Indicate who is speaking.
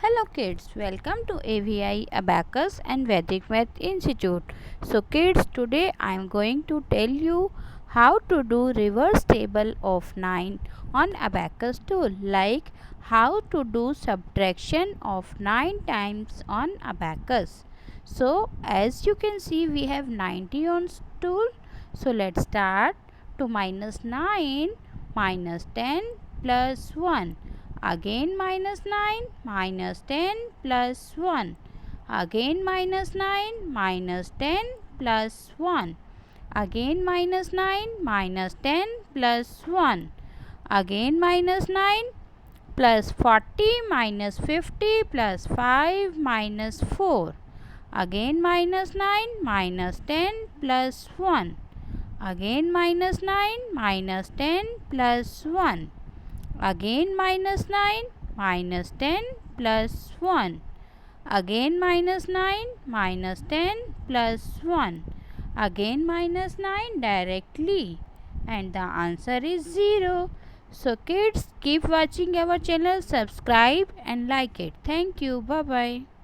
Speaker 1: Hello kids, welcome to AVI Abacus and Vedic Math Institute. So kids, today I am going to tell you how to do reverse table of 9 on Abacus tool, like how to do subtraction of 9 times on Abacus. So as you can see, we have 90 on tool. So let's start. To minus 9 minus 10 plus 1. Again minus 9 minus 10 plus 1. Again minus 9 minus 10 plus 1. Again minus 9 minus 10 plus 1. Again minus 9 plus 40 minus 50 plus 5 minus 4. Again minus 9 minus 10 plus 1. Again minus 9 minus 10 plus 1. Again minus 9 minus 10 plus 1. Again minus 9 minus 10 plus 1. Again minus 9 directly, and the answer is 0. So kids, keep watching our channel, subscribe and like it. Thank you. Bye bye.